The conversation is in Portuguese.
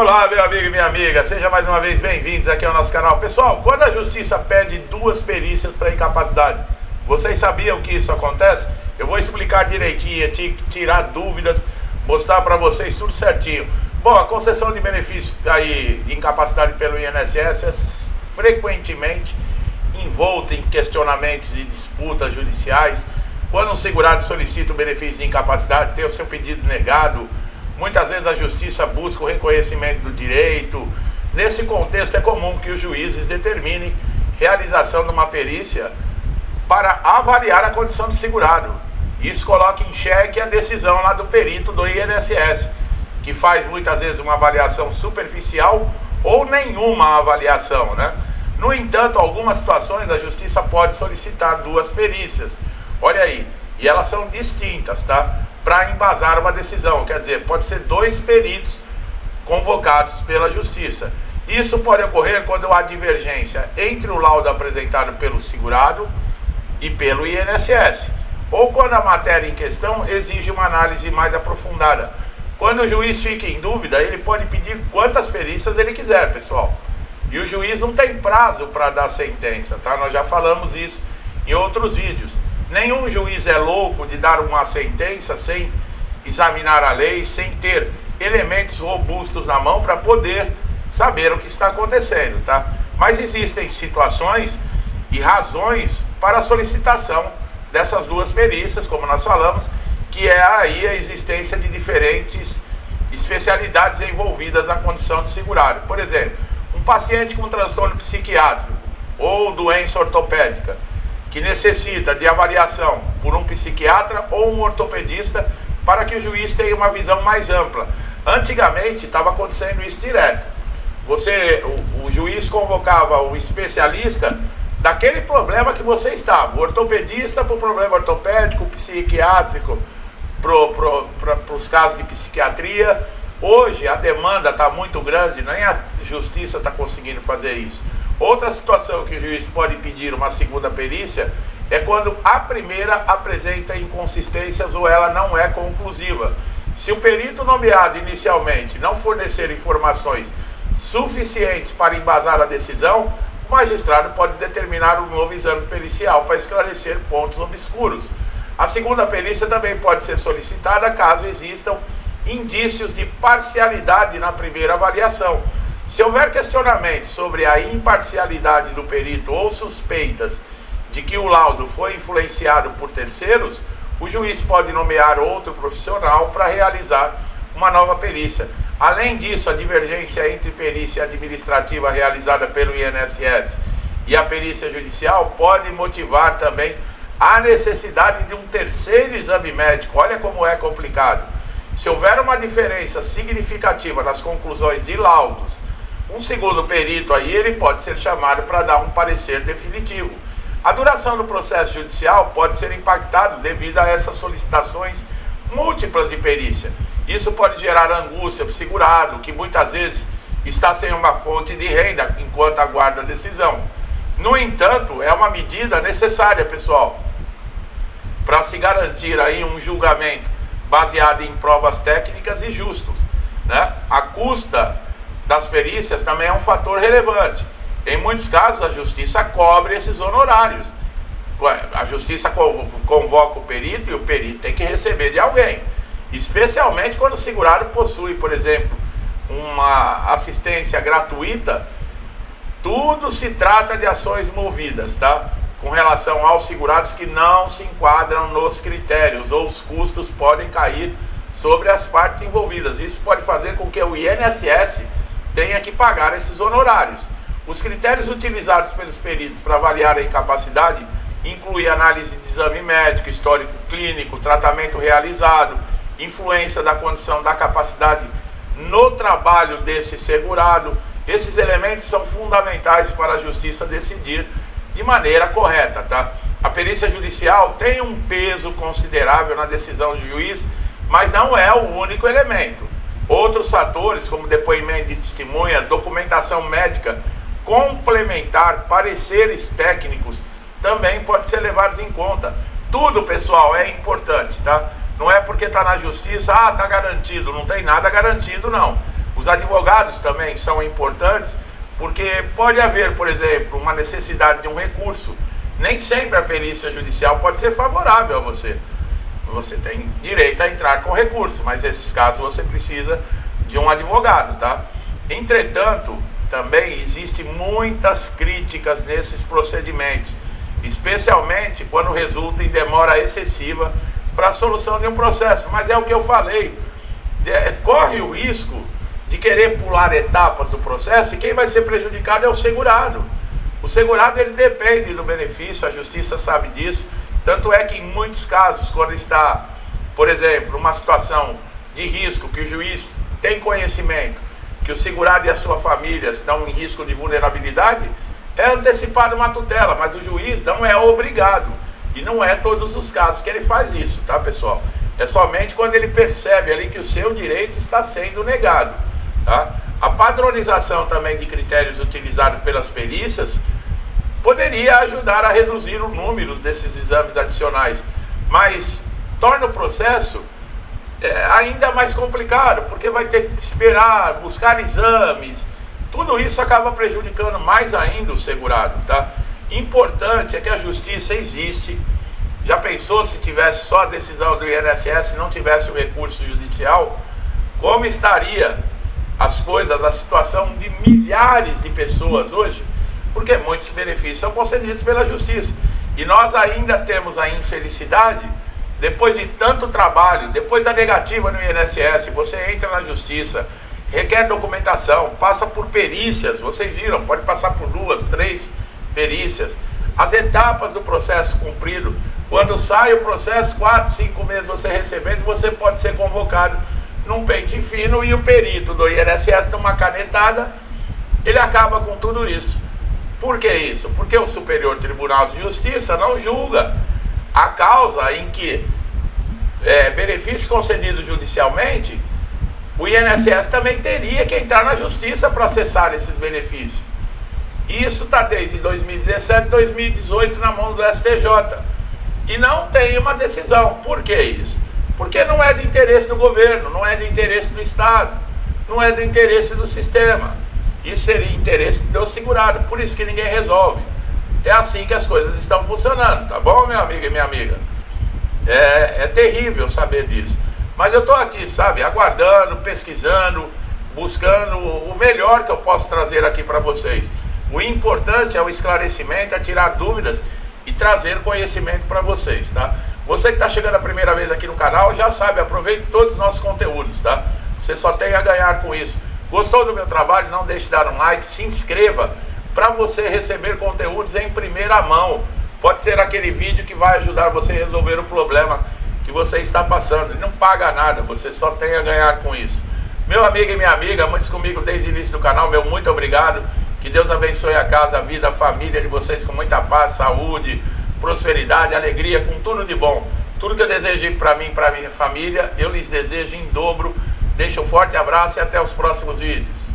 Olá, meu amigo e minha amiga, sejam mais uma vez bem-vindos aqui ao nosso canal. Pessoal, quando a justiça pede 2 perícias para incapacidade, vocês sabiam que isso acontece? Eu vou explicar direitinho, tirar dúvidas, mostrar para vocês tudo certinho. Bom, a concessão de benefício aí de incapacidade pelo INSS é frequentemente envolta em questionamentos e disputas judiciais. Quando um segurado solicita o benefício de incapacidade, tem o seu pedido negado, muitas vezes a justiça busca o reconhecimento do direito. Nesse contexto é comum que os juízes determinem realização de uma perícia para avaliar a condição do segurado. Isso coloca em xeque a decisão lá do perito do INSS, que faz muitas vezes uma avaliação superficial ou nenhuma avaliação, né? No entanto, em algumas situações a justiça pode solicitar 2 perícias. Olha aí, e elas são distintas, tá? Para embasar uma decisão, quer dizer, pode ser 2 peritos convocados pela justiça. Isso pode ocorrer quando há divergência entre o laudo apresentado pelo segurado e pelo INSS, ou quando a matéria em questão exige uma análise mais aprofundada. Quando o juiz fica em dúvida, ele pode pedir quantas perícias ele quiser, pessoal. E o juiz não tem prazo para dar sentença, tá? Nós já falamos isso em outros vídeos. Nenhum juiz é louco de dar uma sentença sem examinar a lei, sem ter elementos robustos na mão para poder saber o que está acontecendo, tá? Mas existem situações e razões para a solicitação dessas 2 perícias, como nós falamos, que é aí a existência de diferentes especialidades envolvidas na condição de segurado. Por exemplo, um paciente com transtorno psiquiátrico ou doença ortopédica, que necessita de avaliação por um psiquiatra ou um ortopedista para que o juiz tenha uma visão mais ampla. Antigamente estava acontecendo isso direto. O juiz convocava o especialista daquele problema que você estava, o ortopedista para o problema ortopédico, o psiquiátrico para os casos de psiquiatria. Hoje a demanda está muito grande, nem a justiça está conseguindo fazer isso. Outra situação que o juiz pode pedir uma segunda perícia é quando a primeira apresenta inconsistências ou ela não é conclusiva. Se o perito nomeado inicialmente não fornecer informações suficientes para embasar a decisão, o magistrado pode determinar um novo exame pericial para esclarecer pontos obscuros. A segunda perícia também pode ser solicitada caso existam indícios de parcialidade na primeira avaliação. Se houver questionamentos sobre a imparcialidade do perito ou suspeitas de que o laudo foi influenciado por terceiros, o juiz pode nomear outro profissional para realizar uma nova perícia. Além disso, a divergência entre perícia administrativa realizada pelo INSS e a perícia judicial pode motivar também a necessidade de um terceiro exame médico. Olha como é complicado. Se houver uma diferença significativa nas conclusões de laudos, um segundo perito aí ele pode ser chamado para dar um parecer definitivo. A duração do processo judicial pode ser impactada devido a essas solicitações múltiplas de perícia. Isso pode gerar angústia para o segurado, que muitas vezes está sem uma fonte de renda enquanto aguarda a decisão. No entanto, é uma medida necessária, pessoal, para se garantir aí um julgamento baseado em provas técnicas e justos, né? A custa das perícias também é um fator relevante. Em muitos casos, a justiça cobre esses honorários. A justiça convoca o perito e o perito tem que receber de alguém. Especialmente quando o segurado possui, por exemplo, uma assistência gratuita. Tudo se trata de ações movidas, tá? Com relação aos segurados que não se enquadram nos critérios, ou os custos podem cair sobre as partes envolvidas. Isso pode fazer com que o INSS tenha que pagar esses honorários. Os critérios utilizados pelos peritos para avaliar a incapacidade incluem análise de exame médico, histórico clínico, tratamento realizado, influência da condição da capacidade no trabalho desse segurado. Esses elementos são fundamentais para a justiça decidir de maneira correta, tá? A perícia judicial tem um peso considerável na decisão do juiz, mas não é o único elemento. Outros fatores, como depoimento de testemunha, documentação médica complementar, pareceres técnicos, também podem ser levados em conta. Tudo, pessoal, é importante, tá? Não é porque está na justiça, está garantido. Não tem nada garantido, não. Os advogados também são importantes, porque pode haver, por exemplo, uma necessidade de um recurso. Nem sempre a perícia judicial pode ser favorável a você. Você tem direito a entrar com recurso, mas nesses casos você precisa de um advogado, tá? Entretanto, também existem muitas críticas nesses procedimentos, especialmente quando resulta em demora excessiva para a solução de um processo. Mas é o que eu falei, corre o risco de querer pular etapas do processo, e quem vai ser prejudicado é o segurado. O segurado, ele depende do benefício, a justiça sabe disso. Tanto é que em muitos casos, quando está, por exemplo, numa situação de risco, que o juiz tem conhecimento que o segurado e a sua família estão em risco de vulnerabilidade, é antecipado uma tutela, mas o juiz não é obrigado. E não é todos os casos que ele faz isso, tá, pessoal? É somente quando ele percebe ali que o seu direito está sendo negado, tá? A padronização também de critérios utilizados pelas perícias poderia ajudar a reduzir o número desses exames adicionais, mas torna o processo ainda mais complicado, porque vai ter que esperar, buscar exames. Tudo isso acaba prejudicando mais ainda o segurado, tá? Importante é que a justiça existe. Já pensou se tivesse só a decisão do INSS e não tivesse o recurso judicial? Como estaria as coisas, a situação de milhares de pessoas hoje? Porque muitos benefícios são concedidos pela justiça. E nós ainda temos a infelicidade, depois de tanto trabalho, depois da negativa no INSS, você entra na justiça, requer documentação, passa por perícias, vocês viram, pode passar por 2, 3 perícias. As etapas do processo cumprido, quando sai o processo, 4, 5 meses você recebendo, você pode ser convocado num pente fino, e o perito do INSS dá uma canetada, ele acaba com tudo isso. Por que isso? Porque o Superior Tribunal de Justiça não julga a causa em que benefícios concedidos judicialmente, o INSS também teria que entrar na justiça para acessar esses benefícios. E isso está desde 2017, 2018 na mão do STJ. E não tem uma decisão. Por que isso? Porque não é de interesse do governo, não é de interesse do Estado, não é do interesse do sistema. Isso seria interesse do segurado, por isso que ninguém resolve. É assim que as coisas estão funcionando, tá bom, meu amigo e minha amiga? É terrível saber disso. Mas eu estou aqui, sabe, aguardando, pesquisando, buscando o melhor que eu posso trazer aqui para vocês. O importante é o esclarecimento, é tirar dúvidas e trazer conhecimento para vocês, tá? Você que está chegando a primeira vez aqui no canal, já sabe, aproveite todos os nossos conteúdos, tá? Você só tem a ganhar com isso. Gostou do meu trabalho? Não deixe de dar um like, se inscreva para você receber conteúdos em primeira mão. Pode ser aquele vídeo que vai ajudar você a resolver o problema que você está passando. Ele não paga nada, você só tem a ganhar com isso. Meu amigo e minha amiga, muitos comigo desde o início do canal, meu muito obrigado. Que Deus abençoe a casa, a vida, a família de vocês com muita paz, saúde, prosperidade, alegria, com tudo de bom. Tudo que eu desejo para mim e para minha família, eu lhes desejo em dobro. Deixo um forte abraço e até os próximos vídeos.